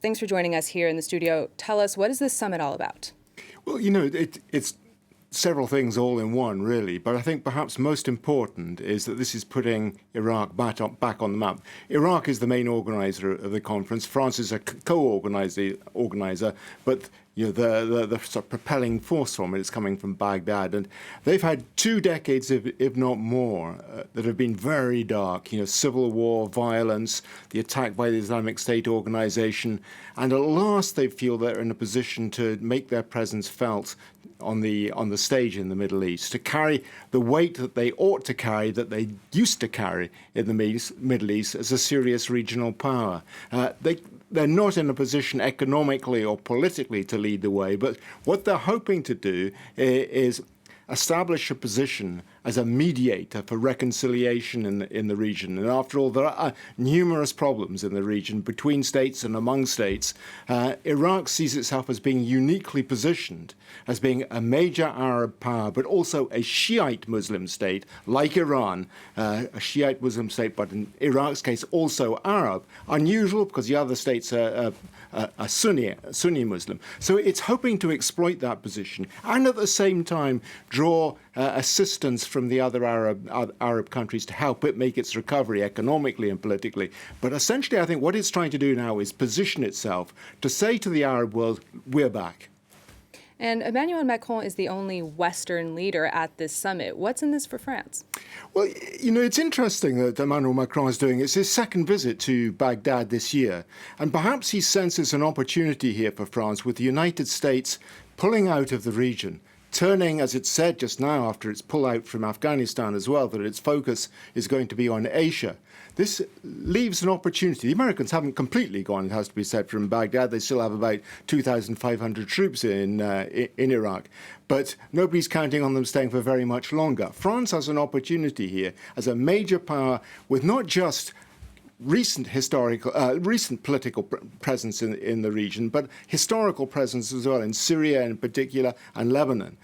thanks for joining us here in the studio. Tell us, what is this summit all about? Well, it's several things all in one, really. But I think perhaps most important is that this is putting Iraq back on the map. Iraq is the main organizer of the conference. France is a co-organizer, but the sort of propelling force from it is coming from Baghdad. And they've had 2 decades, if not more, that have been very dark. Civil war, violence, the attack by the Islamic State organization. And at last they feel they're in a position to make their presence felt on the stage in the Middle East, to carry the weight that they ought to carry, that they used to carry in the Middle East as a serious regional power. They're not in a position economically or politically to lead the way, but what they're hoping to do is establish a position as a mediator for reconciliation in the region. And after all, there are numerous problems in the region between states and among states. Iraq sees itself as being uniquely positioned, as being a major Arab power, but also a Shiite Muslim state like Iran, a Shiite Muslim state, but in Iraq's case also Arab. Unusual because the other states are Sunni Muslim. So it's hoping to exploit that position and at the same time draw assistance from the other Arab countries to help it make its recovery economically and politically. But essentially, I think what it's trying to do now is position itself to say to the Arab world, we're back. And Emmanuel Macron is the only Western leader at this summit. What's in this for France? Well, it's interesting that Emmanuel Macron is doing it's his second visit to Baghdad this year. And perhaps he senses an opportunity here for France with the United States pulling out of the region, turning, as it said just now after its pullout from Afghanistan as well, that its focus is going to be on Asia. This leaves an opportunity. The Americans haven't completely gone, it has to be said, from Baghdad. They still have about 2,500 troops in Iraq. But nobody's counting on them staying for very much longer. France has an opportunity here as a major power with not just recent political presence in the region, but historical presence as well in Syria in particular and Lebanon.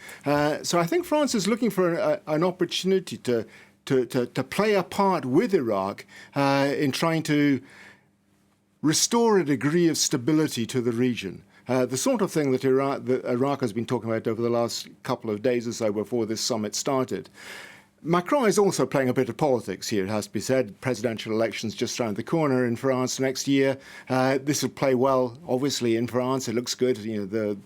So I think France is looking for an opportunity to play a part with Iraq in trying to restore a degree of stability to the region. The sort of thing that Iraq has been talking about over the last couple of days or so before this summit started. Macron is also playing a bit of politics here, it has to be said. Presidential elections just around the corner in France next year. This will play well, obviously, in France. It looks good. The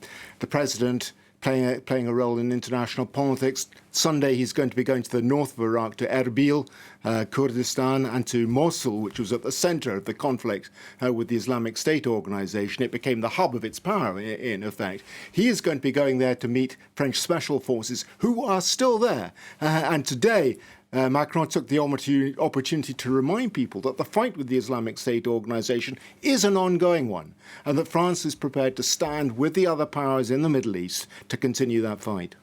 president playing a role in international politics. Sunday, he's going to be going to the north of Iraq, to Erbil, Kurdistan, and to Mosul, which was at the center of the conflict with the Islamic State organization. It became the hub of its power, in effect. He is going to be going there to meet French special forces, who are still there. And today, Macron took the opportunity to remind people that the fight with the Islamic State organization is an ongoing one, and that France is prepared to stand with the other powers in the Middle East to continue that fight.